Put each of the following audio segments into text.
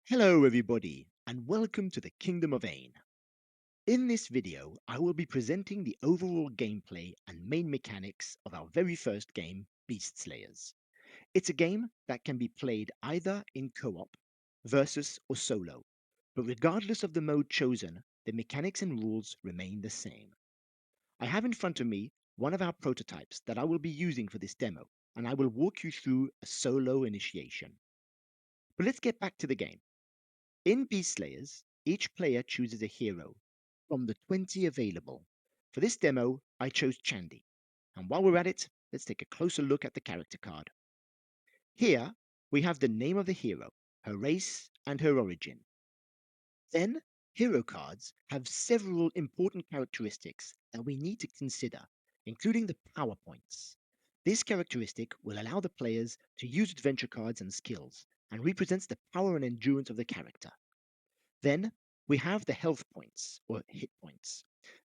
Hello everybody and welcome to the Kingdom of Ain. In this video, I will be presenting the overall gameplay and main mechanics of our very first game, Beast Slayers. It's a game that can be played either in co-op, versus or solo, but regardless of the mode chosen, the mechanics and rules remain the same. I have in front of me one of our prototypes that I will be using for this demo, and I will walk you through a solo initiation. But let's get back to the game. In Beast Slayers, each player chooses a hero from the 20 available. For this demo, I chose Chandy. And while we're at it, let's take a closer look at the character card. Here, we have the name of the hero, her race, and her origin. Then, hero cards have several important characteristics that we need to consider, including the power points. This characteristic will allow the players to use adventure cards and skills, and represents the power and endurance of the character. Then we have the health points or hit points.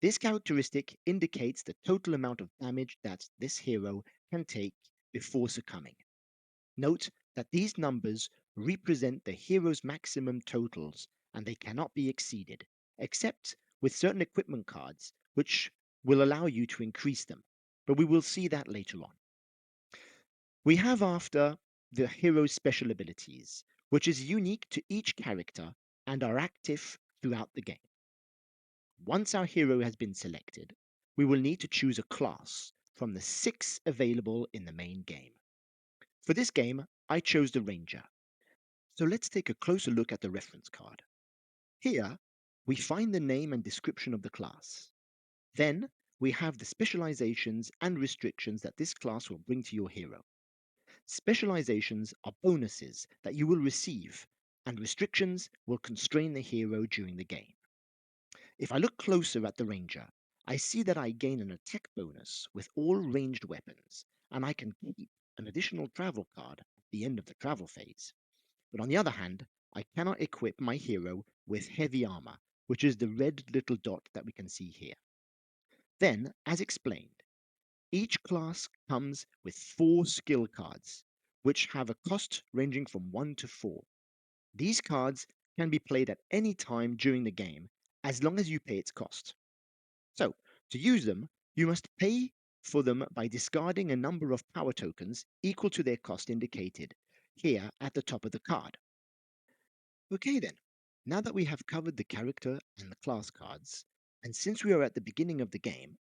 This characteristic indicates the total amount of damage that this hero can take before succumbing. Note that these numbers represent the hero's maximum totals and they cannot be exceeded, except with certain equipment cards, which will allow you to increase them. But we will see that later on. We have after the hero's special abilities, which is unique to each character and are active throughout the game. Once our hero has been selected, we will need to choose a class from the 6 available in the main game. For this game, I chose the Ranger. So let's take a closer look at the reference card. Here, we find the name and description of the class. Then, we have the specializations and restrictions that this class will bring to your hero. Specializations are bonuses that you will receive, and restrictions will constrain the hero during the game. If I look closer at the Ranger, I see that I gain an attack bonus with all ranged weapons, and I can keep an additional travel card at the end of the travel phase. But on the other hand, I cannot equip my hero with heavy armor, which is the red little dot that we can see here. Then, as explained, each class comes with 4 skill cards, which have a cost ranging from 1 to 4. These cards can be played at any time during the game, as long as you pay its cost. So, to use them, you must pay for them by discarding a number of power tokens equal to their cost indicated here at the top of the card. Okay then, now that we have covered the character and the class cards, and since we are at the beginning of the game,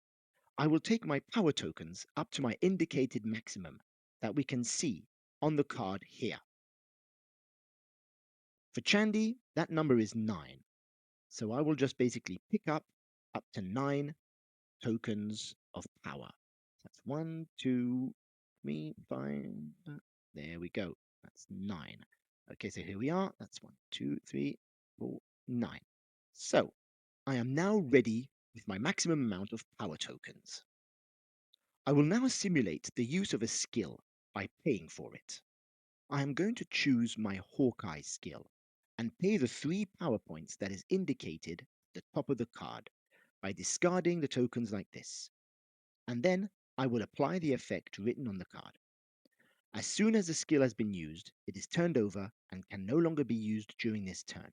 I will take my power tokens up to my indicated maximum that we can see on the card here. For Chandy, that number is 9. So I will just basically pick up to 9 tokens of power. That's 1, 2, 3, 5. There we go. That's 9. Okay, so here we are. That's 1, 2, 3, 4, 9. So I am now ready with my maximum amount of power tokens. I will now simulate the use of a skill by paying for it. I am going to choose my Hawkeye skill and pay the 3 power points that is indicated at the top of the card by discarding the tokens like this. And then I will apply the effect written on the card. As soon as the skill has been used, it is turned over and can no longer be used during this turn.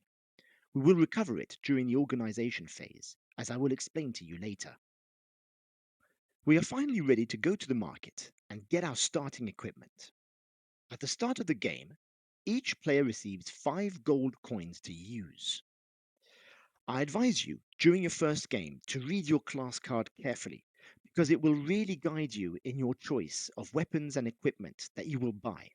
We will recover it during the organization phase, as I will explain to you later. We are finally ready to go to the market and get our starting equipment. At the start of the game, each player receives 5 gold coins to use. I advise you during your first game to read your class card carefully because it will really guide you in your choice of weapons and equipment that you will buy.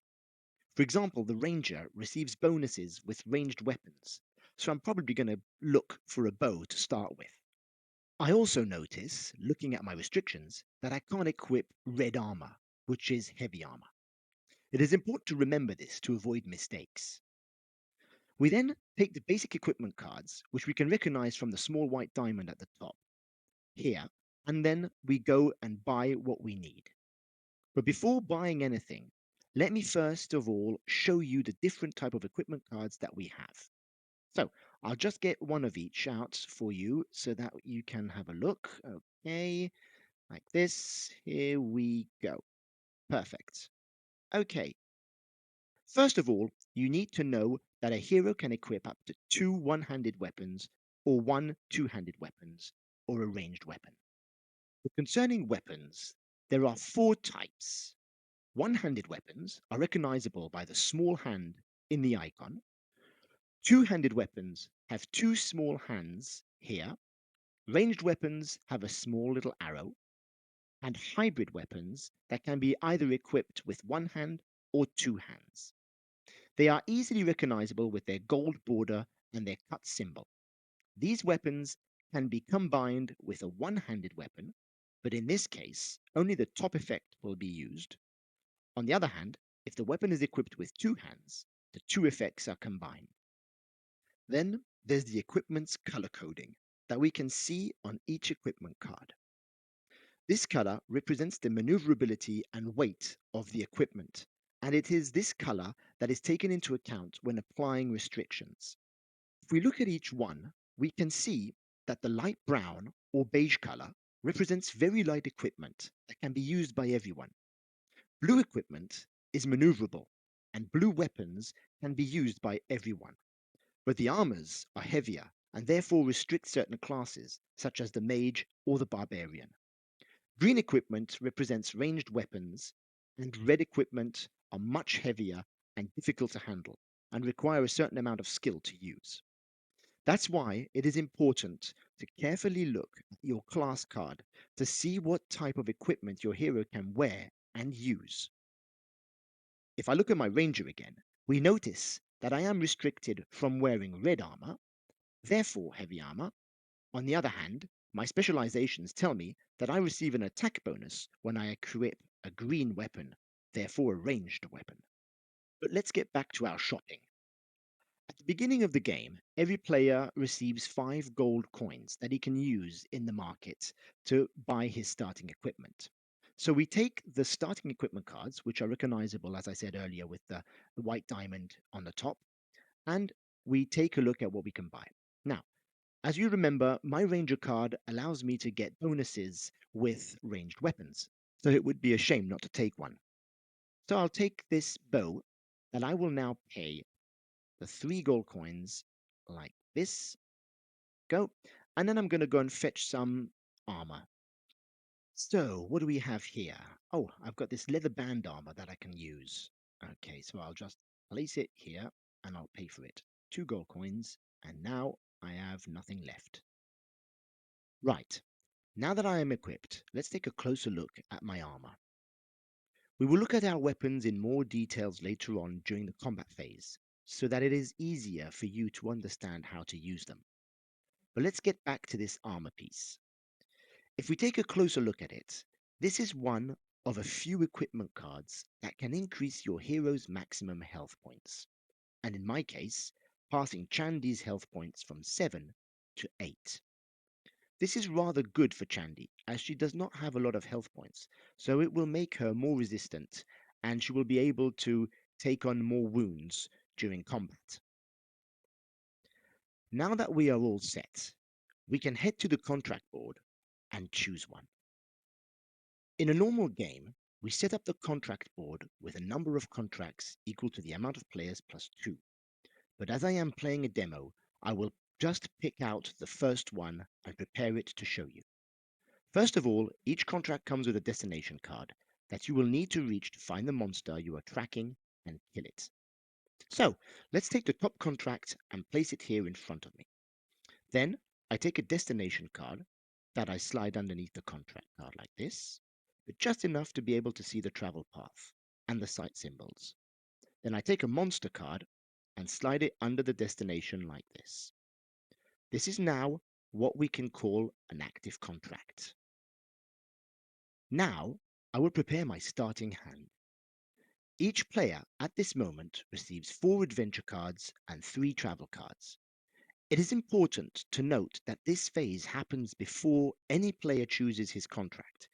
For example, the Ranger receives bonuses with ranged weapons, so I'm probably going to look for a bow to start with. I also notice, looking at my restrictions, that I can't equip red armor, which is heavy armor. It is important to remember this to avoid mistakes. We then take the basic equipment cards, which we can recognize from the small white diamond at the top here, and then we go and buy what we need. But before buying anything, let me first of all show you the different type of equipment cards that we have. So I'll just get one of each out for you so that you can have a look. Okay, like this. Here we go. Perfect. Okay. First of all, you need to know that a hero can equip up to two one-handed weapons or one two-handed weapons or a ranged weapon. Concerning weapons, there are four types. One-handed weapons are recognizable by the small hand in the icon. Two-handed weapons have two small hands here. Ranged weapons have a small little arrow. And hybrid weapons that can be either equipped with one hand or two hands. They are easily recognizable with their gold border and their cut symbol. These weapons can be combined with a one-handed weapon, but in this case, only the top effect will be used. On the other hand, if the weapon is equipped with two hands, the two effects are combined. Then there's the equipment's color coding that we can see on each equipment card. This color represents the maneuverability and weight of the equipment, and it is this color that is taken into account when applying restrictions. If we look at each one, we can see that the light brown or beige color represents very light equipment that can be used by everyone. Blue equipment is maneuverable, and blue weapons can be used by everyone. But the armors are heavier and therefore restrict certain classes, such as the mage or the barbarian. Green equipment represents ranged weapons, and red equipment are much heavier and difficult to handle and require a certain amount of skill to use. That's why it is important to carefully look at your class card to see what type of equipment your hero can wear and use. If I look at my ranger again, we notice that I am restricted from wearing red armor, therefore heavy armor. On the other hand, my specializations tell me that I receive an attack bonus when I equip a green weapon, therefore a ranged weapon. But let's get back to our shopping. At the beginning of the game, every player receives 5 gold coins that he can use in the market to buy his starting equipment. So we take the starting equipment cards, which are recognizable, as I said earlier, with the white diamond on the top, and we take a look at what we can buy. Now, as you remember, my Ranger card allows me to get bonuses with ranged weapons, so it would be a shame not to take one. So I'll take this bow, and I will now pay the 3 gold coins like this. Go. And then I'm going to go and fetch some armor. So, what do we have here? Oh, I've got this leather band armor that I can use. Okay, so I'll just place it here and I'll pay for it. 2 gold coins, and now I have nothing left. Right. Now that I am equipped, let's take a closer look at my armor. We will look at our weapons in more details later on during the combat phase, so that it is easier for you to understand how to use them. But let's get back to this armor piece. If we take a closer look at it, this is one of a few equipment cards that can increase your hero's maximum health points, and in my case, passing Chandi's health points from 7 to 8. This is rather good for Chandi, as she does not have a lot of health points, so it will make her more resistant, and she will be able to take on more wounds during combat. Now that we are all set, we can head to the contract board and choose one. In a normal game, we set up the contract board with a number of contracts equal to the amount of players plus 2. But as I am playing a demo, I will just pick out the first one and prepare it to show you. First of all, each contract comes with a destination card that you will need to reach to find the monster you are tracking and kill it. So, let's take the top contract and place it here in front of me. Then, I take a destination card that I slide underneath the contract card like this, but just enough to be able to see the travel path and the site symbols. Then I take a monster card and slide it under the destination like this. This is now what we can call an active contract. Now, I will prepare my starting hand. Each player at this moment receives 4 adventure cards and 3 travel cards. It is important to note that this phase happens before any player chooses his contract,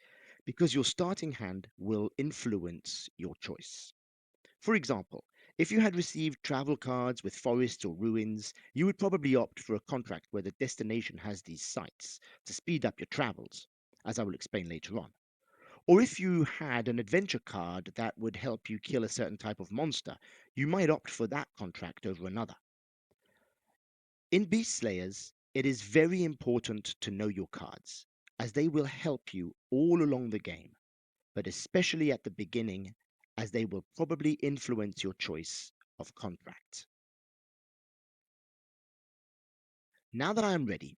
because your starting hand will influence your choice. For example, if you had received travel cards with forests or ruins, you would probably opt for a contract where the destination has these sites to speed up your travels, as I will explain later on. Or if you had an adventure card that would help you kill a certain type of monster, you might opt for that contract over another. In Beast Slayers, it is very important to know your cards, as they will help you all along the game, but especially at the beginning, as they will probably influence your choice of contract. Now that I am ready,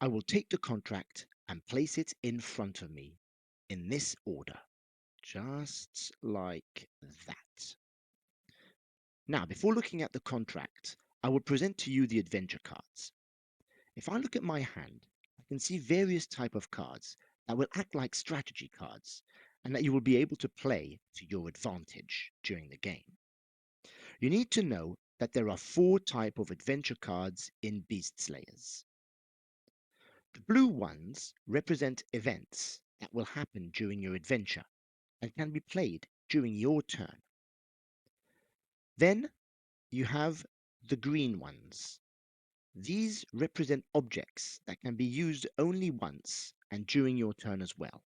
I will take the contract and place it in front of me in this order, just like that. Now, before looking at the contract, I will present to you the adventure cards. If I look at my hand, I can see various type of cards that will act like strategy cards and that you will be able to play to your advantage during the game. You need to know that there are four type of adventure cards in Beast Slayers. The blue ones represent events that will happen during your adventure and can be played during your turn. Then you have the green ones. These represent objects that can be used only once and during your turn as well.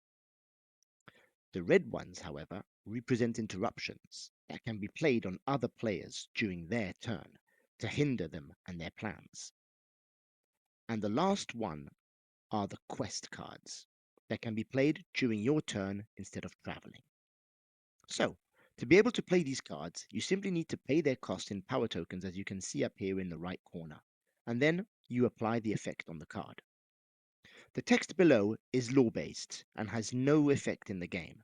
The red ones, however, represent interruptions that can be played on other players during their turn to hinder them and their plans. And the last one are the quest cards that can be played during your turn instead of traveling. So, to be able to play these cards, you simply need to pay their cost in power tokens as you can see up here in the right corner, and then you apply the effect on the card. The text below is law-based and has no effect in the game.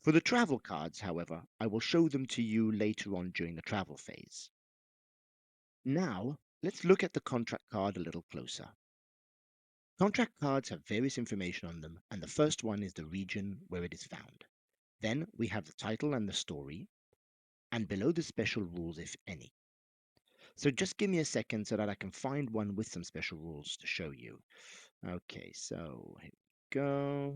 For the travel cards, however, I will show them to you later on during the travel phase. Now, let's look at the contract card a little closer. Contract cards have various information on them, and the first one is the region where it is found. Then we have the title and the story, and below the special rules, if any. So just give me a second so that I can find one with some special rules to show you. Okay, so here we go.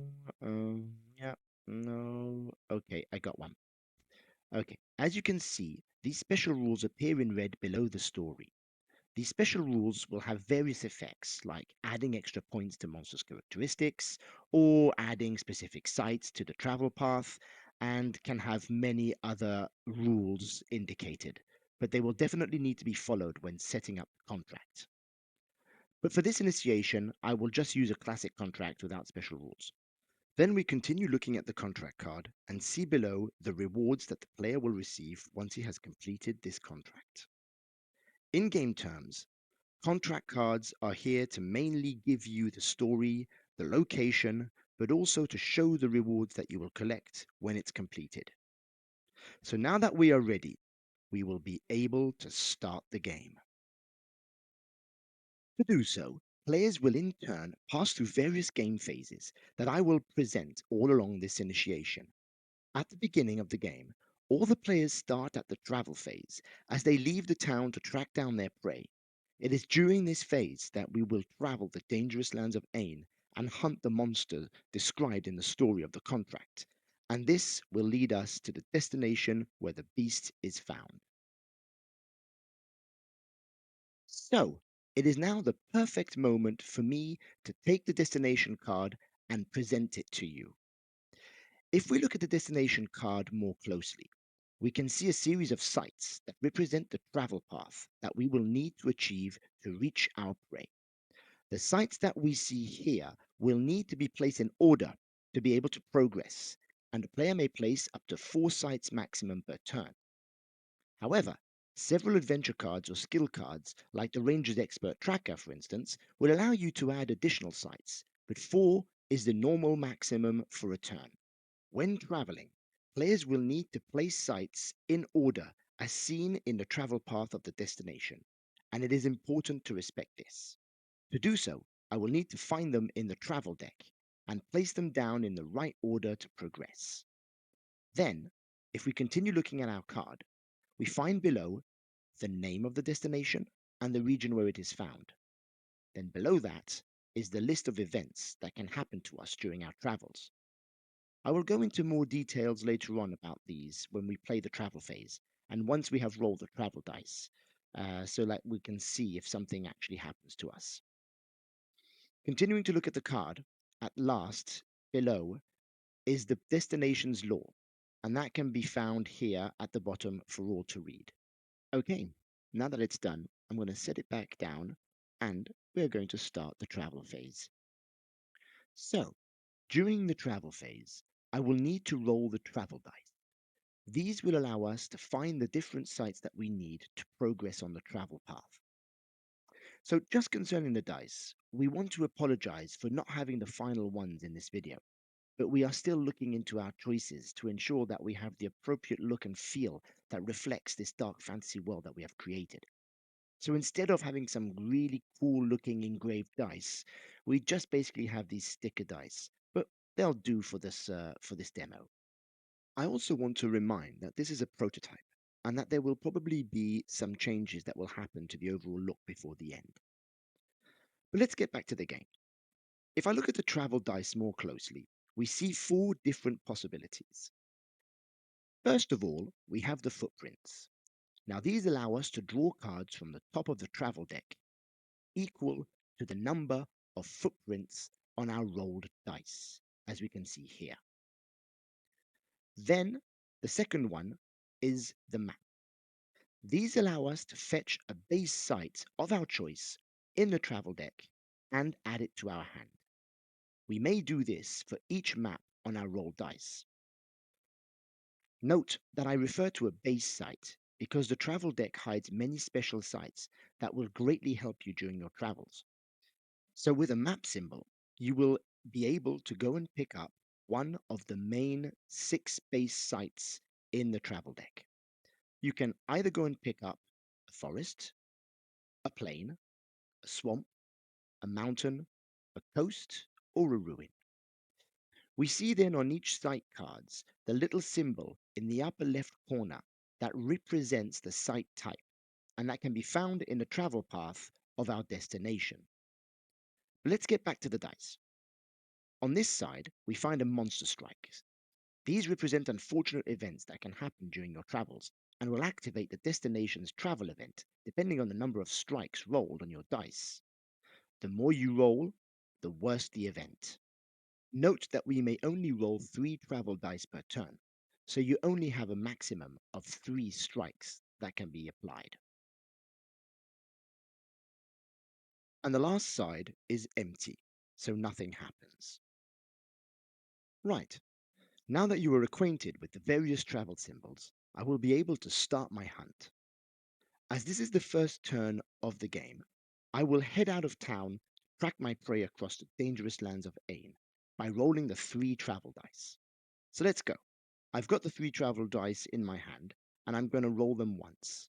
Yeah, no. Okay, I got one. Okay, as you can see, these special rules appear in red below the story. These special rules will have various effects, like adding extra points to monsters' characteristics, or adding specific sites to the travel path, and can have many other rules indicated, but they will definitely need to be followed when setting up the contract. But for this initiation, I will just use a classic contract without special rules. Then we continue looking at the contract card and see below the rewards that the player will receive once he has completed this contract. In game terms, contract cards are here to mainly give you the story, the location, but also to show the rewards that you will collect when it's completed. So now that we are ready, we will be able to start the game. To do so, players will in turn pass through various game phases that I will present all along this initiation. At the beginning of the game, all the players start at the travel phase as they leave the town to track down their prey. It is during this phase that we will travel the dangerous lands of Ain and hunt the monster described in the story of the contract, and this will lead us to the destination where the beast is found. So, it is now the perfect moment for me to take the destination card and present it to you. If we look at the destination card more closely, we can see a series of sites that represent the travel path that we will need to achieve to reach our prey. The sites that we see here will need to be placed in order to be able to progress, and the player may place up to 4 sites maximum per turn. However, several adventure cards or skill cards, like the Ranger's Expert Tracker, for instance, will allow you to add additional sites, but 4 is the normal maximum for a turn. When traveling, players will need to place sites in order as seen in the travel path of the destination, and it is important to respect this. To do so, I will need to find them in the travel deck and place them down in the right order to progress. Then, if we continue looking at our card, we find below the name of the destination and the region where it is found. Then below that is the list of events that can happen to us during our travels. I will go into more details later on about these when we play the travel phase and once we have rolled the travel dice, so that we can see if something actually happens to us. Continuing to look at the card, at last below is the destination's lore, and that can be found here at the bottom for all to read. Okay, now that it's done, I'm going to set it back down and we're going to start the travel phase. So, during the travel phase, I will need to roll the travel dice. These will allow us to find the different sites that we need to progress on the travel path. So, just concerning the dice, we want to apologize for not having the final ones in this video, but we are still looking into our choices to ensure that we have the appropriate look and feel that reflects this dark fantasy world that we have created. So instead of having some really cool looking engraved dice, we just basically have these sticker dice, but they'll do for this demo. I also want to remind that this is a prototype and that there will probably be some changes that will happen to the overall look before the end. But let's get back to the game. If I look at the travel dice more closely, we see four different possibilities. First of all, we have the footprints. Now these allow us to draw cards from the top of the travel deck equal to the number of footprints on our rolled dice, as we can see here. Then the second one is the map. These allow us to fetch a base site of our choice in the travel deck and add it to our hand. We may do this for each map on our rolled dice. Note that I refer to a base site because the travel deck hides many special sites that will greatly help you during your travels. So with a map symbol, you will be able to go and pick up one of the main 6 base sites in the travel deck. You can either go and pick up a forest, a plain, a swamp, a mountain, a coast, or a ruin. We see then on each site cards the little symbol in the upper left corner that represents the site type, and that can be found in the travel path of our destination. Let's get back to the dice. On this side, we find a monster strike. These represent unfortunate events that can happen during your travels and will activate the destination's travel event depending on the number of strikes rolled on your dice. The more you roll, the worse the event. Note that we may only roll 3 travel dice per turn, so you only have a maximum of 3 strikes that can be applied. And the last side is empty, so nothing happens. Right, now that you are acquainted with the various travel symbols, I will be able to start my hunt. As this is the first turn of the game, I will head out of town to track my prey across the dangerous lands of Ain by rolling the 3 travel dice. So let's go. I've got the 3 travel dice in my hand, and I'm going to roll them once.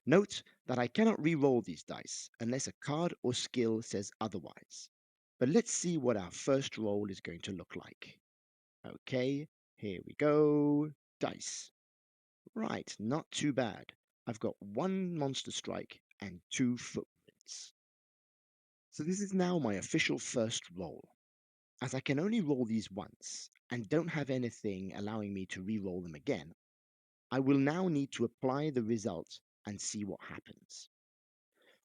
Note that I cannot re-roll these dice unless a card or skill says otherwise. But let's see what our first roll is going to look like. Okay, here we go. Dice. Right, not too bad. I've got 1 monster strike and 2 footprints. So this is now my official first roll. As I can only roll these once and don't have anything allowing me to re-roll them again, I will now need to apply the result and see what happens.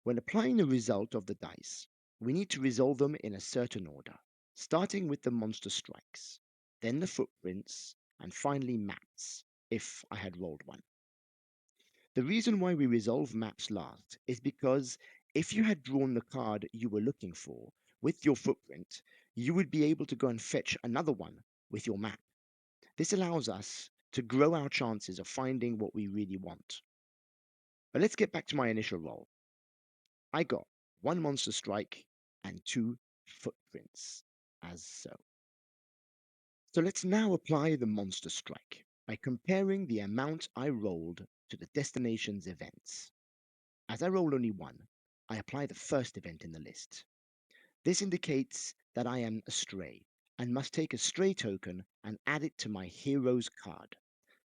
When applying the result of the dice, we need to resolve them in a certain order, starting with the monster strikes, then the footprints, and finally maps, if I had rolled one. The reason why we resolve maps last is because if you had drawn the card you were looking for with your footprint, you would be able to go and fetch another one with your map. This allows us to grow our chances of finding what we really want. But let's get back to my initial roll. I got 1 monster strike and 2 footprints, as so. So let's now apply the monster strike by comparing the amount I rolled to the destination's events. As I roll only one, I apply the first event in the list. This indicates that I am a stray and must take a stray token and add it to my hero's card.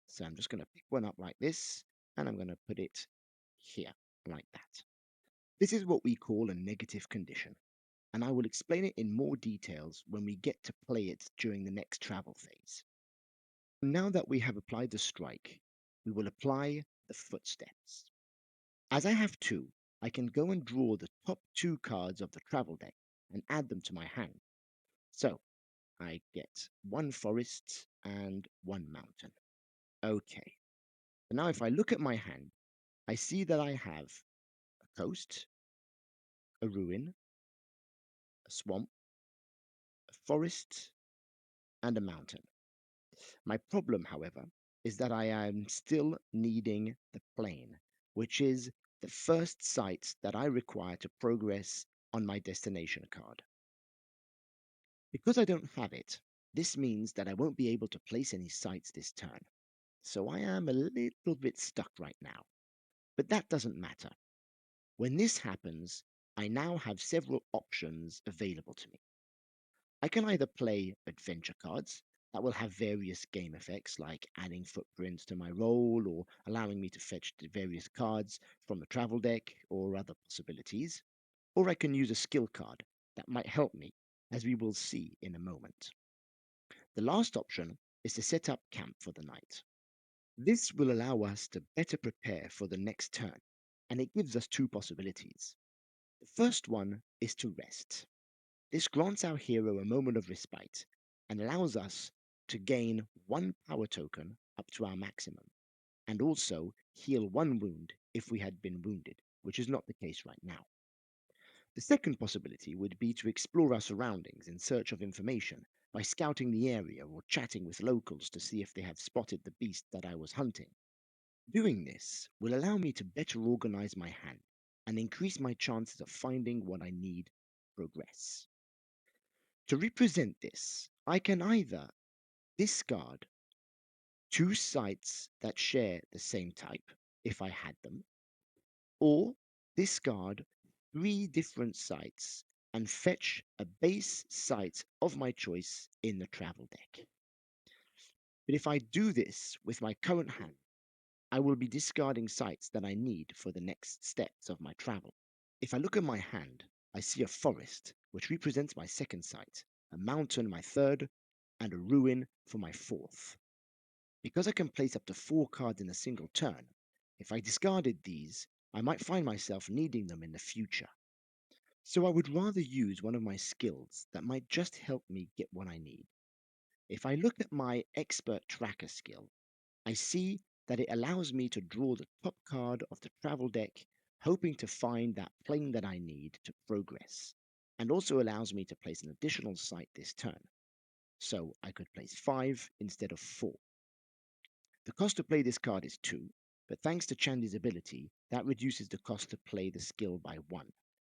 So I'm just going to pick one up like this and I'm going to put it here like that. This is what we call a negative condition, and I will explain it in more details when we get to play it during the next travel phase. Now that we have applied the strike, we will apply the footsteps. As I have 2, I can go and draw the top 2 cards of the travel deck and add them to my hand. So, I get one forest and one mountain. Okay. Now, if I look at my hand, I see that I have a coast, a ruin, a swamp, a forest, and a mountain. My problem, however, is that I am still needing the plain, which is the first site that I require to progress on my destination card. Because I don't have it, this means that I won't be able to place any sites this turn. So I am a little bit stuck right now. But that doesn't matter. When this happens, I now have several options available to me. I can either play adventure cards that will have various game effects like adding footprints to my roll or allowing me to fetch the various cards from the travel deck or other possibilities, or I can use a skill card that might help me, as we will see in a moment. The last option is to set up camp for the night. This will allow us to better prepare for the next turn, and it gives us two possibilities. The first one is to rest. This grants our hero a moment of respite and allows us to gain one power token up to our maximum, and also heal one wound if we had been wounded, which is not the case right now. The second possibility would be to explore our surroundings in search of information by scouting the area or chatting with locals to see if they have spotted the beast that I was hunting. Doing this will allow me to better organize my hand and increase my chances of finding what I need to progress. To represent this, I can either discard two sites that share the same type, if I had them, or discard three different sites and fetch a base site of my choice in the travel deck. But if I do this with my current hand, I will be discarding sites that I need for the next steps of my travel. If I look at my hand, I see a forest, which represents my second site, a mountain, my third, and a ruin for my fourth. Because I can place up to four cards in a single turn, if I discarded these, I might find myself needing them in the future. So I would rather use one of my skills that might just help me get what I need. If I look at my Expert Tracker skill, I see that it allows me to draw the top card of the travel deck, hoping to find that plane that I need to progress, and also allows me to place an additional site this turn. So I could place 5 instead of 4. The cost to play this card is 2, but thanks to Chandy's ability, that reduces the cost to play the skill by 1.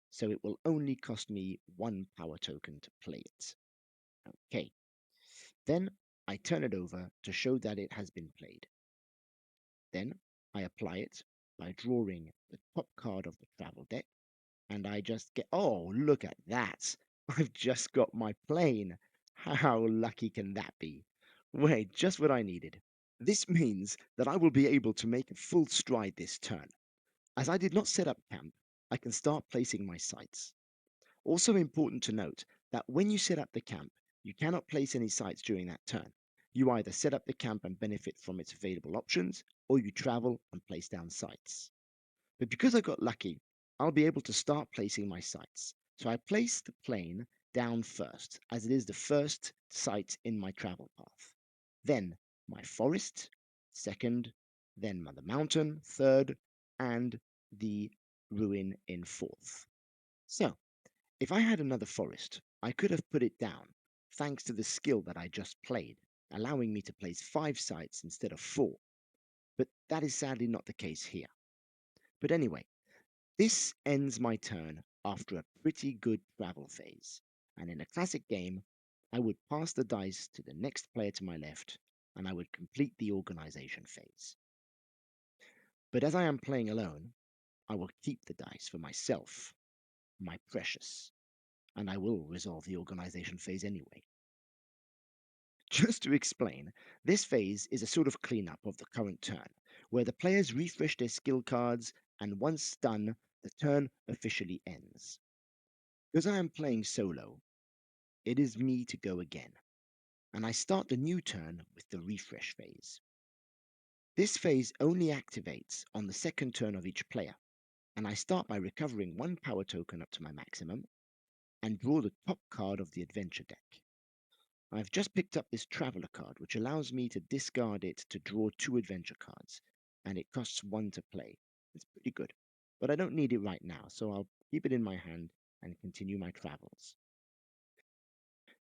So it will only cost me 1 power token to play it. Okay, then I turn it over to show that it has been played. Then I apply it by drawing the top card of the travel deck, and I just get, oh, look at that! I've just got my plane! How lucky can that be? Wait, just what I needed. This means that I will be able to make a full stride this turn. As I did not set up camp, I can start placing my sites. Also important to note that when you set up the camp, you cannot place any sites during that turn. You either set up the camp and benefit from its available options, or you travel and place down sites. But because I got lucky, I'll be able to start placing my sites. So I place the plane down first, as it is the first site in my travel path. Then my forest, second, then the mountain, third, and the ruin in fourth. So if I had another forest, I could have put it down, thanks to the skill that I just played, allowing me to place 5 sites instead of 4. But that is sadly not the case here. But anyway, this ends my turn after a pretty good travel phase. And in a classic game, I would pass the dice to the next player to my left, and I would complete the organization phase. But as I am playing alone, I will keep the dice for myself, my precious, and I will resolve the organization phase anyway. Just to explain, this phase is a sort of cleanup of the current turn, where the players refresh their skill cards, and once done, the turn officially ends. Because I am playing solo, it is me to go again, and I start the new turn with the refresh phase. This phase only activates on the second turn of each player, and I start by recovering one power token up to my maximum and draw the top card of the adventure deck. I've just picked up this traveler card, which allows me to discard it to draw 2 adventure cards, and it costs 1 to play. It's pretty good, but I don't need it right now, so I'll keep it in my hand and continue my travels.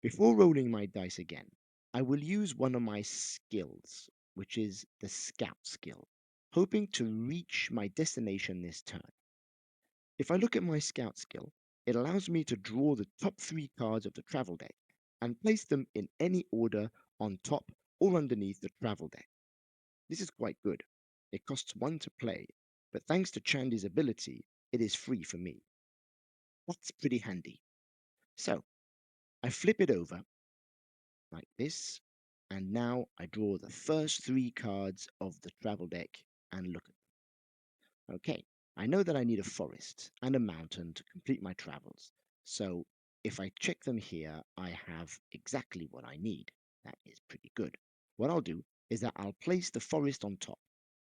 Before rolling my dice again, I will use one of my skills, which is the Scout skill, hoping to reach my destination this turn. If I look at my Scout skill, it allows me to draw the top 3 cards of the travel deck and place them in any order on top or underneath the travel deck. This is quite good. It costs 1 to play, but thanks to Chandy's ability, it is free for me. That's pretty handy. So, I flip it over like this, and now I draw the first 3 cards of the travel deck and look at them. Okay, I know that I need a forest and a mountain to complete my travels, so if I check them here, I have exactly what I need. That is pretty good. What I'll do is that I'll place the forest on top,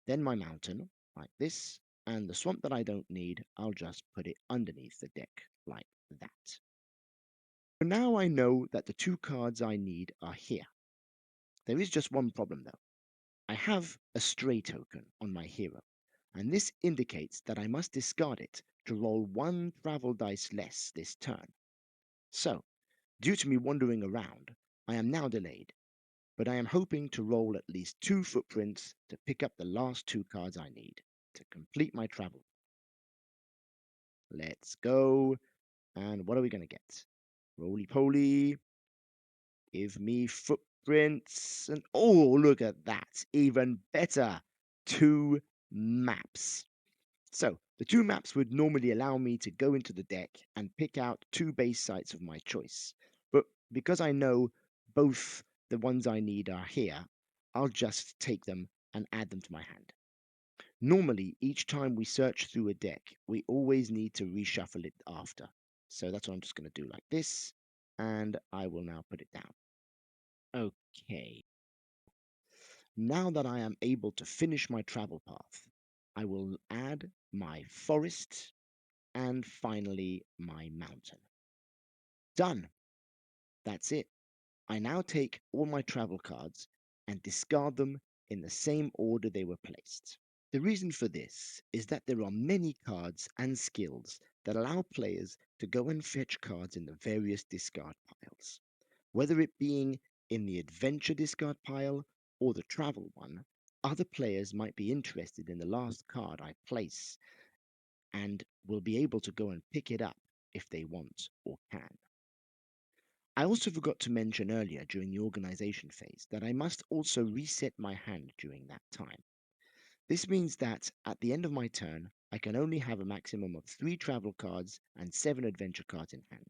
then my mountain, like this, and the swamp that I don't need, I'll just put it underneath the deck, like that. So now I know that the 2 cards I need are here. There is just one problem though. I have a stray token on my hero, and this indicates that I must discard it to roll 1 travel dice less this turn. So, due to me wandering around, I am now delayed, but I am hoping to roll at least 2 footprints to pick up the last 2 cards I need to complete my travel. Let's go. And what are we going to get? Roly poly. Give me footprints. And oh, look at that. Even better. 2 maps. So, the 2 maps would normally allow me to go into the deck and pick out 2 base sites of my choice. But because I know both the ones I need are here, I'll just take them and add them to my hand. Normally, each time we search through a deck, we always need to reshuffle it after. So that's what I'm just going to do like this, and I will now put it down. Okay, now that I am able to finish my travel path, I will add my forest and finally my mountain. Done. That's it. I now take all my travel cards and discard them in the same order they were placed. The reason for this is that there are many cards and skills that allow players to go and fetch cards in the various discard piles. Whether it being in the adventure discard pile or the travel one, other players might be interested in the last card I place and will be able to go and pick it up if they want or can. I also forgot to mention earlier during the organization phase that I must also reset my hand during that time. This means that at the end of my turn, I can only have a maximum of 3 travel cards and 7 adventure cards in hand.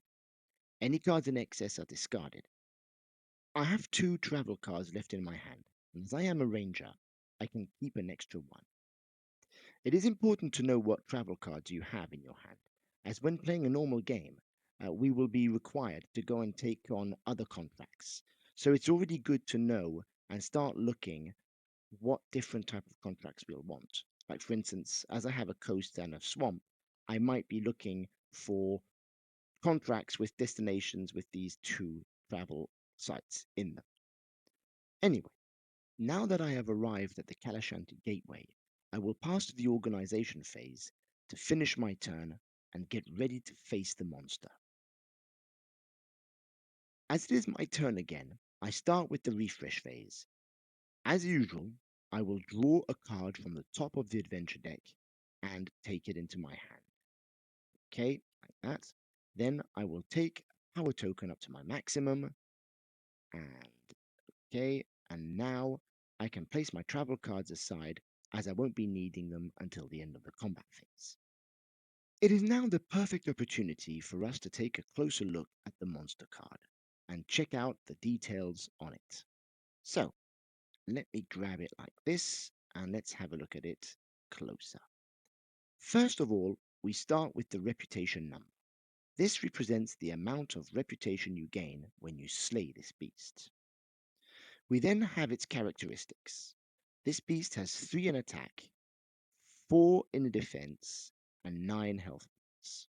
Any cards in excess are discarded. I have 2 travel cards left in my hand, and as I am a ranger, I can keep an extra one. It is important to know what travel cards you have in your hand, as when playing a normal game, we will be required to go and take on other contracts. So it's already good to know and start looking what different type of contracts we'll want. Like for instance, as I have a coast and a swamp, I might be looking for contracts with destinations with these 2 travel sites in them. Anyway, now that I have arrived at the Kalashanti Gateway, I will pass to the organization phase to finish my turn and get ready to face the monster. As it is my turn again, I start with the refresh phase. As usual, I will draw a card from the top of the adventure deck and take it into my hand. Okay, like that. Then I will take a power token up to my maximum, and okay, and now I can place my travel cards aside as I won't be needing them until the end of the combat phase. It is now the perfect opportunity for us to take a closer look at the monster card and check out the details on it. So, let me grab it like this and let's have a look at it closer. First of all, we start with the reputation number. This represents the amount of reputation you gain when you slay this beast. We then have its characteristics. This beast has 3 in attack, 4 in defense, and 9 health points.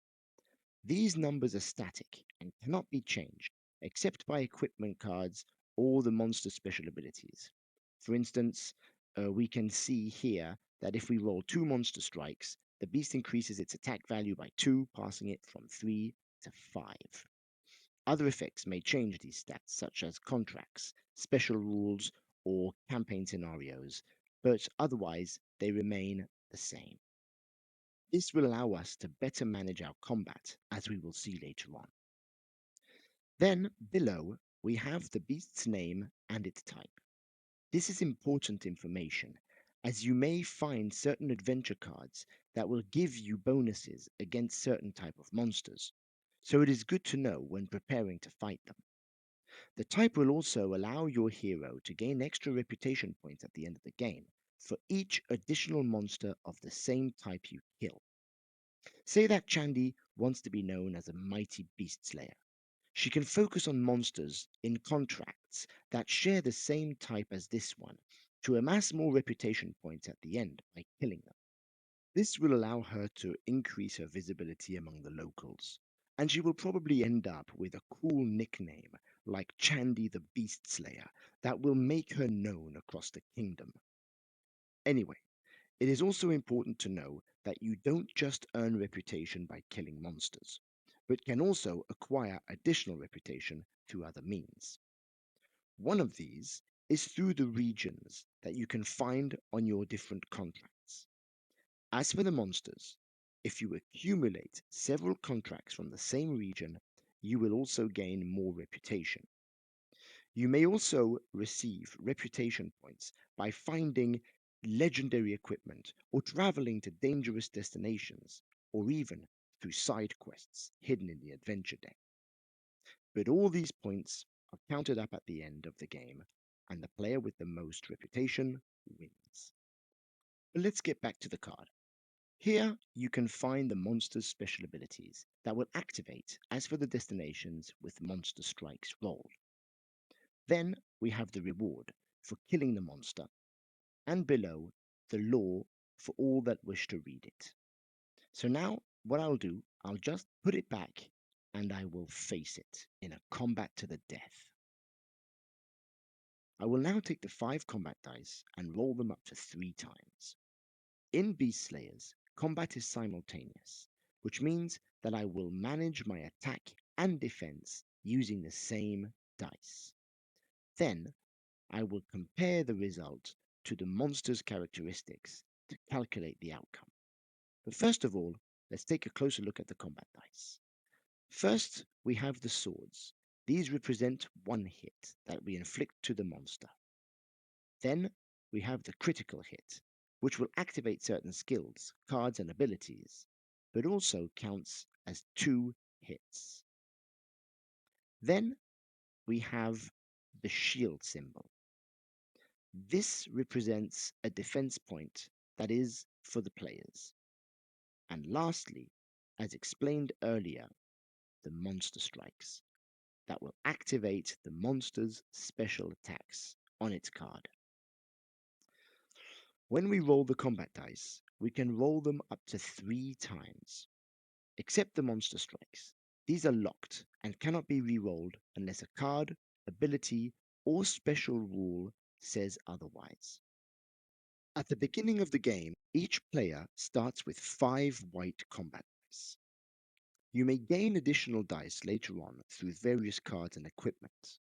These numbers are static and cannot be changed, except by equipment cards or the monster special abilities. For instance, we can see here that if we roll two monster strikes, the beast increases its attack value by 2, passing it from 3 to 5. Other effects may change these stats, such as contracts, special rules, or campaign scenarios, but otherwise they remain the same. This will allow us to better manage our combat, as we will see later on. Then, below, we have the beast's name and its type. This is important information, as you may find certain adventure cards that will give you bonuses against certain type of monsters, so it is good to know when preparing to fight them. The type will also allow your hero to gain extra reputation points at the end of the game for each additional monster of the same type you kill. Say that Chandy wants to be known as a mighty beast slayer. She can focus on monsters in contracts that share the same type as this one to amass more reputation points at the end by killing them. This will allow her to increase her visibility among the locals, and she will probably end up with a cool nickname like Chandy the Beast Slayer that will make her known across the kingdom. Anyway, it is also important to know that you don't just earn reputation by killing monsters, but can also acquire additional reputation through other means. One of these is through the regions that you can find on your different contracts. As for the monsters, if you accumulate several contracts from the same region, you will also gain more reputation. You may also receive reputation points by finding legendary equipment or traveling to dangerous destinations, or even through side quests hidden in the adventure deck. But all these points are counted up at the end of the game, and the player with the most reputation wins. But let's get back to the card. Here you can find the monster's special abilities that will activate as for the destinations with monster strikes rolled. Then we have the reward for killing the monster, and below the lore for all that wish to read it. So now what I'll do, I'll just put it back and I will face it in a combat to the death. I will now take the 5 combat dice and roll them up to 3 times. In Beast Slayers, combat is simultaneous, which means that I will manage my attack and defense using the same dice. Then I will compare the result to the monster's characteristics to calculate the outcome. But first of all, let's take a closer look at the combat dice. First, we have the swords. These represent one hit that we inflict to the monster. Then we have the critical hit, which will activate certain skills, cards, and abilities, but also counts as 2 hits. Then we have the shield symbol. This represents a defense point that is for the players. And lastly, as explained earlier, the monster strikes that will activate the monster's special attacks on its card. When we roll the combat dice, we can roll them up to 3 times, except the monster strikes. These are locked and cannot be re-rolled unless a card, ability, or special rule says otherwise. At the beginning of the game, each player starts with 5 white combat dice. You may gain additional dice later on through various cards and equipment,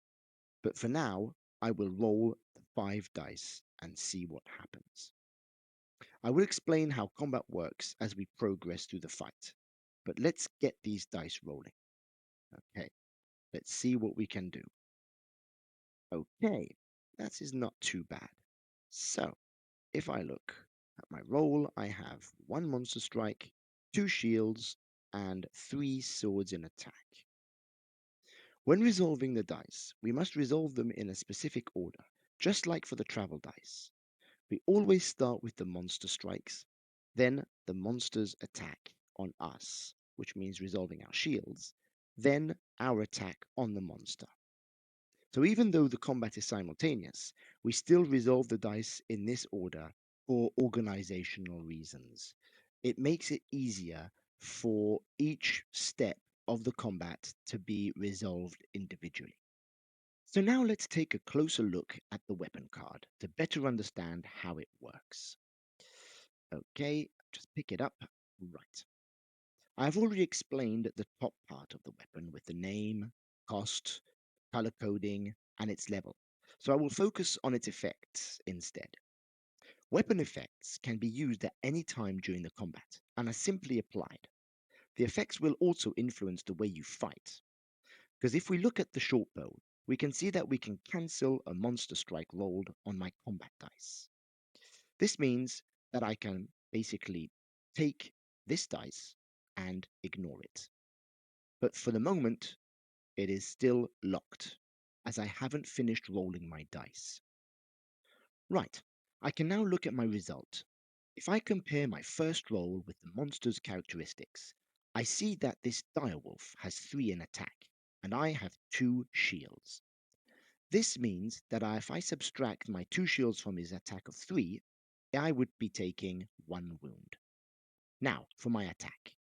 but for now, I will roll the 5 dice and see what happens. I will explain how combat works as we progress through the fight, but let's get these dice rolling. Okay, let's see what we can do. Okay, that is not too bad. So, if I look at my roll, I have 1 monster strike, 2 shields, and 3 swords in attack. When resolving the dice, we must resolve them in a specific order, just like for the travel dice. We always start with the monster strikes, then the monster's attack on us, which means resolving our shields, then our attack on the monster. So even though the combat is simultaneous, we still resolve the dice in this order for organizational reasons. It makes it easier for each step of the combat to be resolved individually. So now let's take a closer look at the weapon card to better understand how it works. Okay, just pick it up. Right. I've already explained the top part of the weapon with the name, cost, color coding, and its level. So I will focus on its effects instead. Weapon effects can be used at any time during the combat and are simply applied. The effects will also influence the way you fight. Because if we look at the short bow, we can see that we can cancel a monster strike rolled on my combat dice. This means that I can basically take this dice and ignore it. But for the moment, it is still locked, as I haven't finished rolling my dice. Right, I can now look at my result. If I compare my first roll with the monster's characteristics, I see that this direwolf has 3 in attack, and I have 2 shields. This means that if I subtract my 2 shields from his attack of 3, I would be taking 1 wound. Now, for my attack.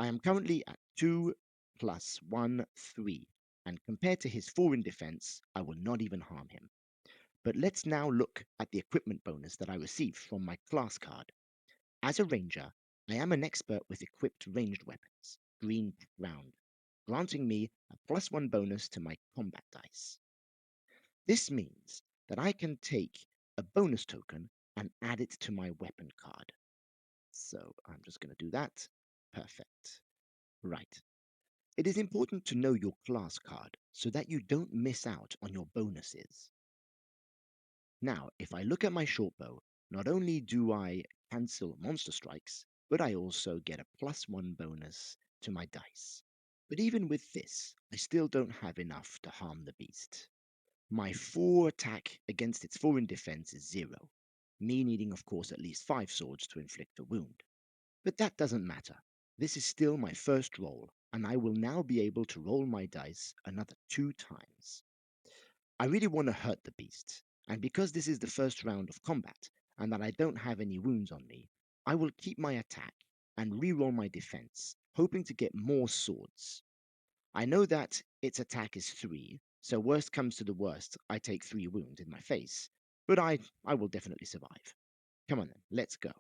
I am currently at 2 plus 1, 3, and compared to his 4 in defense, I will not even harm him. But let's now look at the equipment bonus that I received from my class card. As a ranger, I am an expert with equipped ranged weapons, green background, granting me a +1 bonus to my combat dice. This means that I can take a bonus token and add it to my weapon card. So I'm just going to do that. Perfect. Right. It is important to know your class card so that you don't miss out on your bonuses. Now, if I look at my shortbow, not only do I cancel monster strikes, but I also get a +1 bonus to my dice. But even with this, I still don't have enough to harm the beast. My 4 attack against its 4 in defense is 0, me needing, of course, at least 5 swords to inflict a wound. But that doesn't matter. This is still my first roll, and I will now be able to roll my dice another 2 times. I really want to hurt the beast, and because this is the first round of combat, and that I don't have any wounds on me, I will keep my attack and re-roll my defense, hoping to get more swords. I know that its attack is 3, so worst comes to the worst, I take 3 wounds in my face, but I will definitely survive. Come on then, let's go.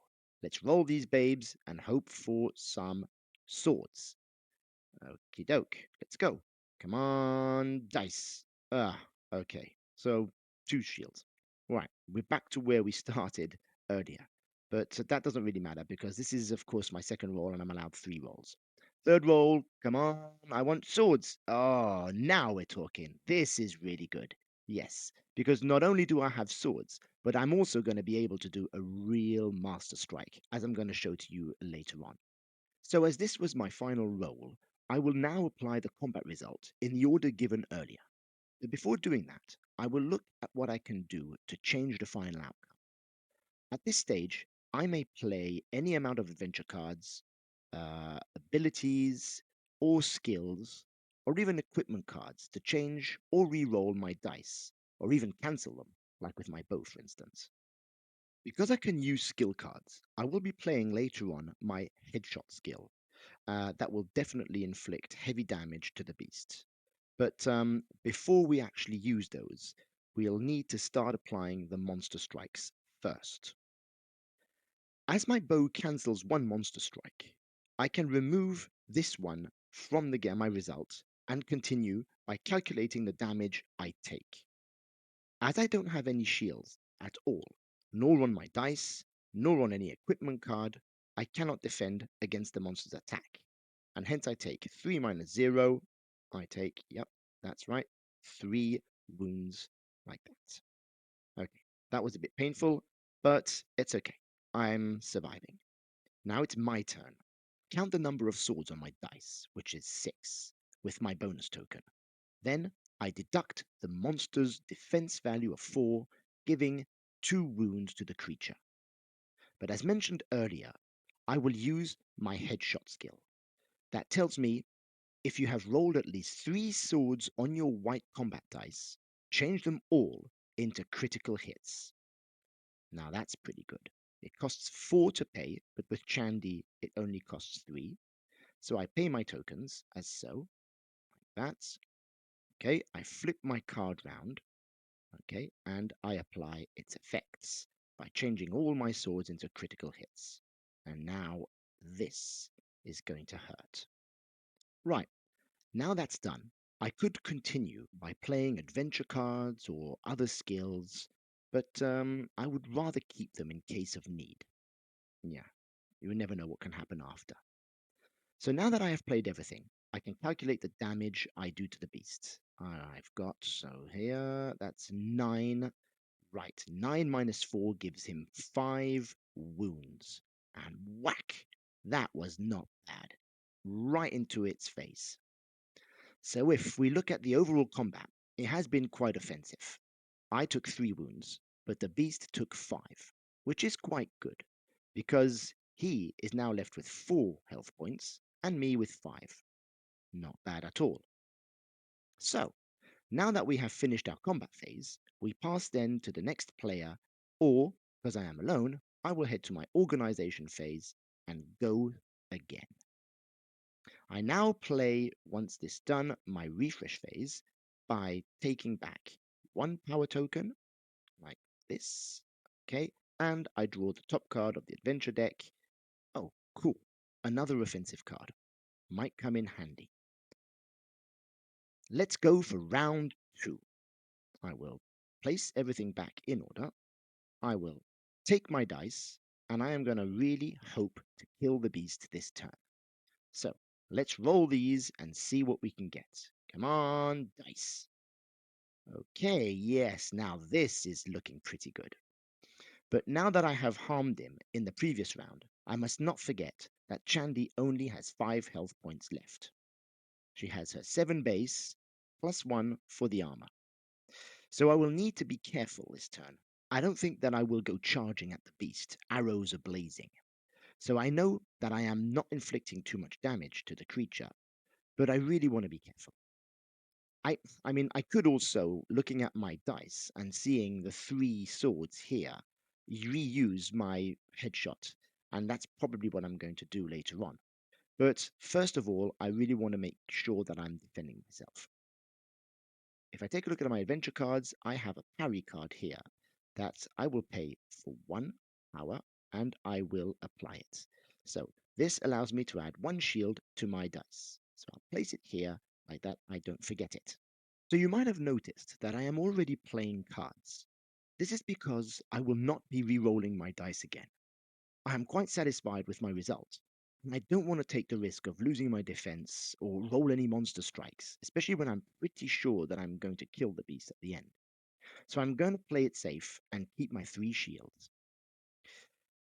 Let's roll these babes and hope for some swords. Okie doke, let's go. Come on, dice. Okay. So, 2 shields. Right, we're back to where we started earlier. But that doesn't really matter because this is, of course, my second roll and I'm allowed 3 rolls. Third roll, come on, I want swords. Oh, now we're talking. This is really good. Yes, because not only do I have swords, but I'm also going to be able to do a real master strike, as I'm going to show to you later on. So as this was my final roll, I will now apply the combat result in the order given earlier. But before doing that, I will look at what I can do to change the final outcome. At this stage, I may play any amount of adventure cards, abilities, or skills, or even equipment cards to change or re-roll my dice, or even cancel them, like with my bow, for instance. Because I can use skill cards, I will be playing later on my headshot skill, that will definitely inflict heavy damage to the beast. But before we actually use those, we'll need to start applying the monster strikes first. As my bow cancels 1 monster strike, I can remove this one from my result and continue by calculating the damage I take. As I don't have any shields at all, nor on my dice, nor on any equipment card, I cannot defend against the monster's attack. And hence I take 3 minus 0. I take, yep, that's right, 3 wounds like that. Okay, that was a bit painful, but it's okay. I'm surviving. Now it's my turn. Count the number of swords on my dice, which is 6, with my bonus token. Then I deduct the monster's defense value of 4, giving 2 wounds to the creature. But as mentioned earlier, I will use my headshot skill. That tells me if you have rolled at least 3 swords on your white combat dice, change them all into critical hits. Now that's pretty good. It costs 4 to pay, but with Chandy it only costs 3. So I pay my tokens as so. That's okay. I flip my card round, okay, and I apply its effects by changing all my swords into critical hits. And now this is going to hurt. Right, now that's done, I could continue by playing adventure cards or other skills, but I would rather keep them in case of need. Yeah, you never know what can happen after. So now that I have played everything, I can calculate the damage I do to the beast. I've got, so here, that's 9. Right, 9 minus 4 gives him 5 wounds. And whack! That was not bad. Right into its face. So if we look at the overall combat, it has been quite offensive. I took 3 wounds, but the beast took 5, which is quite good, because he is now left with 4 health points, and me with 5. Not bad at all. So, now that we have finished our combat phase, we pass then to the next player, or, because I am alone, I will head to my organization phase and go again. I now play, once this done, my refresh phase by taking back 1 power token, like this, okay, and I draw the top card of the adventure deck. Oh, cool, another offensive card. Might come in handy. Let's go for round 2. I will place everything back in order. I will take my dice, and I am going to really hope to kill the beast this turn. So let's roll these and see what we can get. Come on, dice. Okay, yes, now this is looking pretty good. But now that I have harmed him in the previous round, I must not forget that Chandi only has 5 health points left. She has her 7 base, plus 1 for the armor. So I will need to be careful this turn. I don't think that I will go charging at the beast, arrows are blazing. So I know that I am not inflicting too much damage to the creature, but I really want to be careful. I mean, I could also, looking at my dice and seeing the 3 swords here, reuse my headshot, and that's probably what I'm going to do later on. But first of all, I really want to make sure that I'm defending myself. If I take a look at my adventure cards, I have a parry card here that I will pay for 1 power and I will apply it. So this allows me to add 1 shield to my dice. So I'll place it here like that I don't forget it. So you might have noticed that I am already playing cards. This is because I will not be re-rolling my dice again. I am quite satisfied with my result, and I don't want to take the risk of losing my defense or roll any monster strikes, especially when I'm pretty sure that I'm going to kill the beast at the end. So I'm going to play it safe and keep my 3 shields.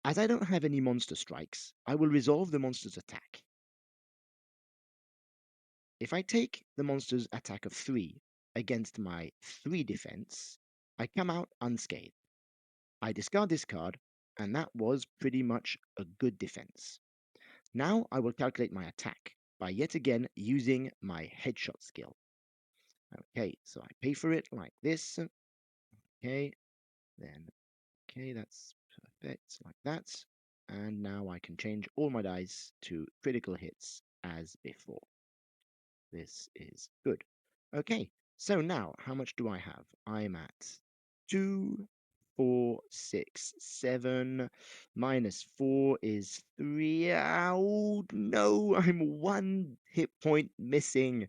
As I don't have any monster strikes, I will resolve the monster's attack. If I take the monster's attack of 3 against my 3 defense, I come out unscathed. I discard this card, and that was pretty much a good defense. Now I will calculate my attack by yet again using my headshot skill. Okay, so I pay for it like this. Okay, then, okay, that's perfect, like that. And now I can change all my dice to critical hits as before. This is good. Okay, so now how much do I have? I'm at 2, 4, 6, 7. Minus 4 is 3. Oh, no, I'm 1 hit point missing.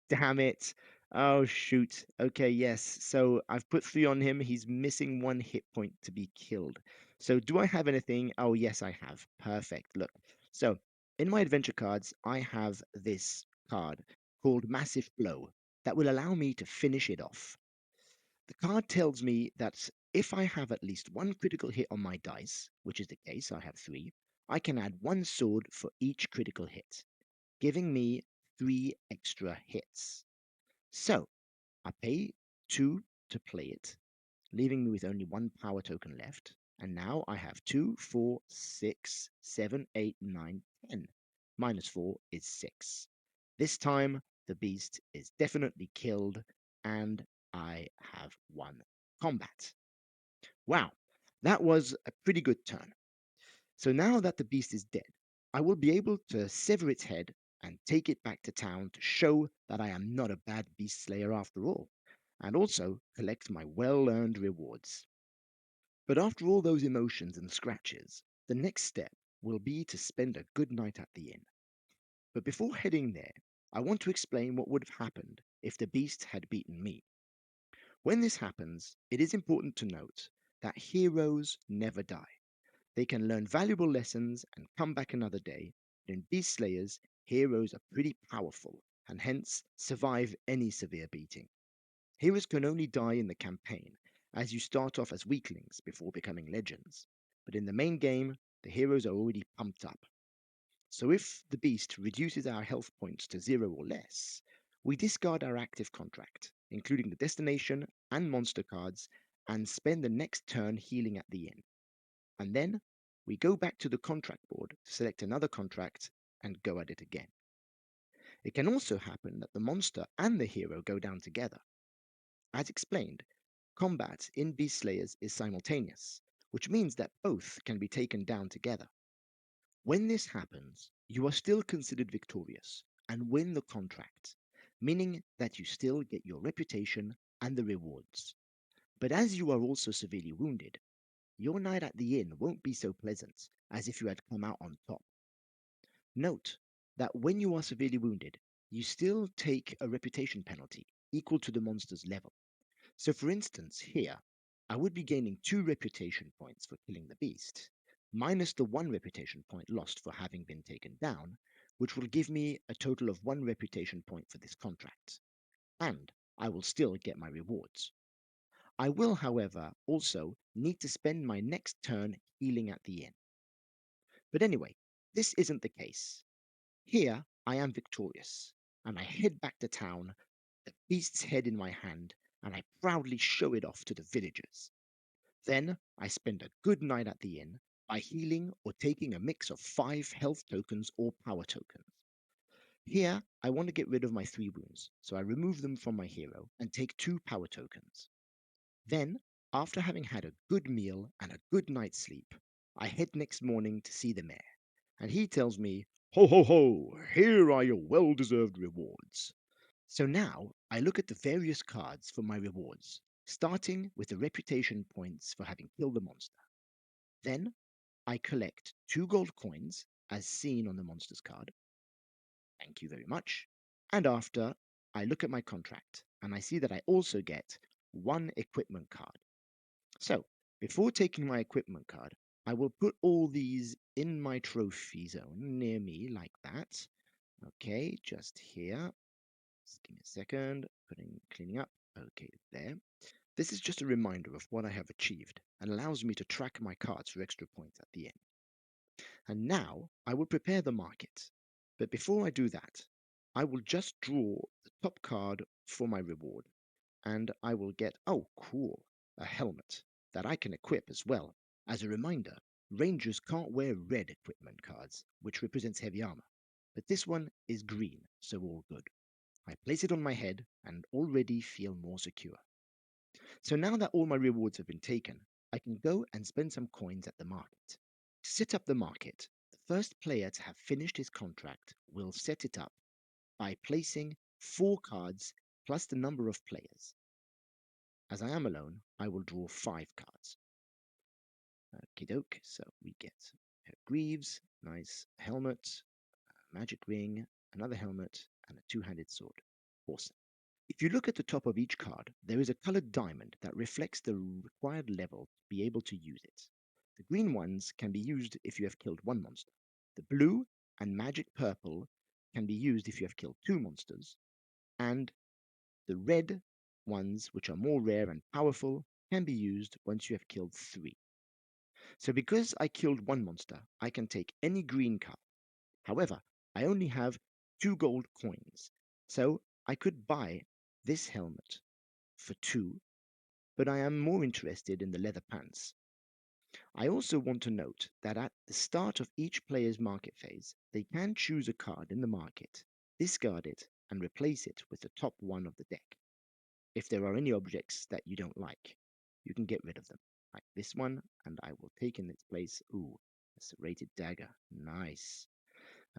Damn it. Oh, shoot. Okay, yes. So I've put 3 on him. He's missing 1 hit point to be killed. So do I have anything? Oh, yes, I have. Perfect. Look. So in my adventure cards, I have this card called Massive Blow that will allow me to finish it off. The card tells me that if I have at least 1 critical hit on my dice, which is the case, I have 3, I can add 1 sword for each critical hit, giving me 3 extra hits. So I pay 2 to play it, leaving me with only 1 power token left. And now I have 2, 4, 6, 7, 8, 9, 10. Minus 4 is 6. This time, the beast is definitely killed, and I have won combat. Wow, that was a pretty good turn. So now that the beast is dead, I will be able to sever its head and take it back to town to show that I am not a bad beast slayer after all, and also collect my well earned rewards. But after all those emotions and scratches, the next step will be to spend a good night at the inn. But before heading there, I want to explain what would have happened if the beast had beaten me. When this happens, it is important to note that heroes never die. They can learn valuable lessons and come back another day. But in Beast Slayers, heroes are pretty powerful and hence survive any severe beating. Heroes can only die in the campaign, as you start off as weaklings before becoming legends. But in the main game, the heroes are already pumped up. So if the beast reduces our health points to 0 or less, we discard our active contract, including the destination and monster cards, and spend the next turn healing at the inn. And then we go back to the contract board to select another contract and go at it again. It can also happen that the monster and the hero go down together. As explained, combat in Beast Slayers is simultaneous, which means that both can be taken down together. When this happens, you are still considered victorious and win the contract, meaning that you still get your reputation and the rewards. But as you are also severely wounded, your night at the inn won't be so pleasant as if you had come out on top. Note that when you are severely wounded, you still take a reputation penalty equal to the monster's level. So, for instance, here, I would be gaining 2 reputation points for killing the beast, minus the 1 reputation point lost for having been taken down, which will give me a total of 1 reputation point for this contract. And I will still get my rewards. I will, however, also need to spend my next turn healing at the inn. But anyway, this isn't the case. Here I am victorious, and I head back to town, the beast's head in my hand, and I proudly show it off to the villagers. Then I spend a good night at the inn by healing or taking a mix of 5 health tokens or power tokens. Here I want to get rid of my 3 wounds, so I remove them from my hero and take 2 power tokens. Then, after having had a good meal and a good night's sleep, I head next morning to see the mayor, and he tells me, "Ho, ho, ho! Here are your well deserved rewards." So now I look at the various cards for my rewards, starting with the reputation points for having killed the monster. Then I collect 2 gold coins, as seen on the monster's card. Thank you very much. And after, I look at my contract, and I see that I also get 1 equipment card. So, before taking my equipment card, I will put all these in my trophy zone near me like that. Okay, just here. Just give me a second. Cleaning up. Okay, there. This is just a reminder of what I have achieved and allows me to track my cards for extra points at the end. And now I will prepare the market. But before I do that, I will just draw the top card for my reward. And I will get, oh, cool, a helmet that I can equip as well. As a reminder, Rangers can't wear red equipment cards, which represents heavy armor. But this one is green, so all good. I place it on my head and already feel more secure. So now that all my rewards have been taken, I can go and spend some coins at the market. To set up the market, the first player to have finished his contract will set it up by placing 4 cards plus the number of players. As I am alone, I will draw 5 cards. Okie doke, so we get Greaves, nice helmet, a magic ring, another helmet, and a 2-handed sword. Awesome. If you look at the top of each card, there is a colored diamond that reflects the required level to be able to use it. The green ones can be used if you have killed 1 monster. The blue and magic purple can be used if you have killed 2 monsters. And the red ones, which are more rare and powerful, can be used once you have killed 3. So because I killed 1 monster, I can take any green card. However, I only have 2 gold coins, so I could buy this helmet for 2, but I am more interested in the leather pants. I also want to note that at the start of each player's market phase, they can choose a card in the market, discard it, and replace it with the top one of the deck. If there are any objects that you don't like, you can get rid of them, like this one, and I will take in its place, ooh, a serrated dagger. Nice.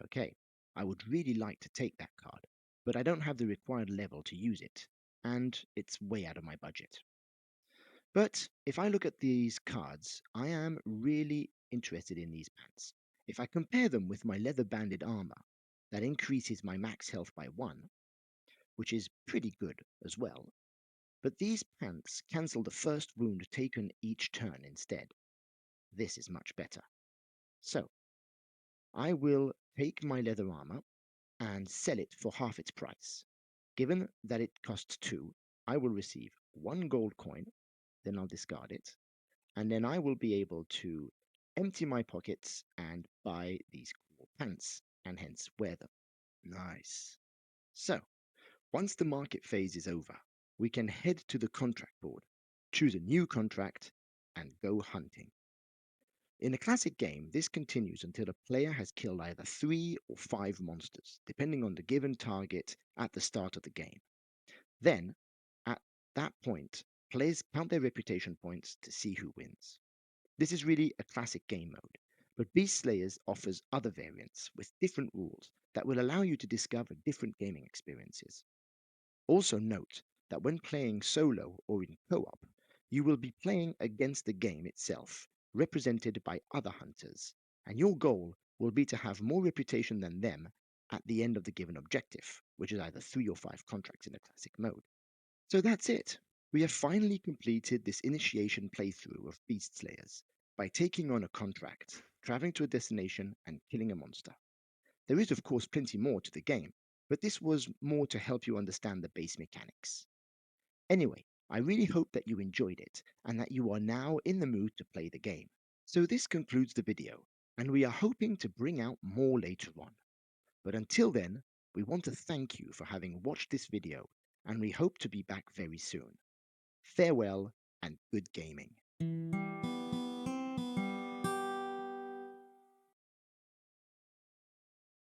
Okay, I would really like to take that card, but I don't have the required level to use it, and it's way out of my budget. But if I look at these cards, I am really interested in these pants. If I compare them with my leather banded armor, that increases my max health by 1, which is pretty good as well. But these pants cancel the first wound taken each turn instead. This is much better. So, I will take my leather armor and sell it for half its price. Given that it costs 2, I will receive 1 gold coin, then I'll discard it, and then I will be able to empty my pockets and buy these cool pants and hence wear them. Nice. So, once the market phase is over, we can head to the contract board, choose a new contract, and go hunting. In a classic game, this continues until a player has killed either 3 or 5 monsters, depending on the given target at the start of the game. Then, at that point, players count their reputation points to see who wins. This is really a classic game mode, but Beast Slayers offers other variants with different rules that will allow you to discover different gaming experiences. Also note that when playing solo or in co-op, you will be playing against the game itself, represented by other hunters, and your goal will be to have more reputation than them at the end of the given objective, which is either 3 or 5 contracts in the classic mode. So that's it. We have finally completed this initiation playthrough of Beast Slayers by taking on a contract, traveling to a destination, and killing a monster. There is, of course, plenty more to the game, but this was more to help you understand the base mechanics. Anyway, I really hope that you enjoyed it and that you are now in the mood to play the game. So this concludes the video, and we are hoping to bring out more later on. But until then, we want to thank you for having watched this video, and we hope to be back very soon. Farewell and good gaming.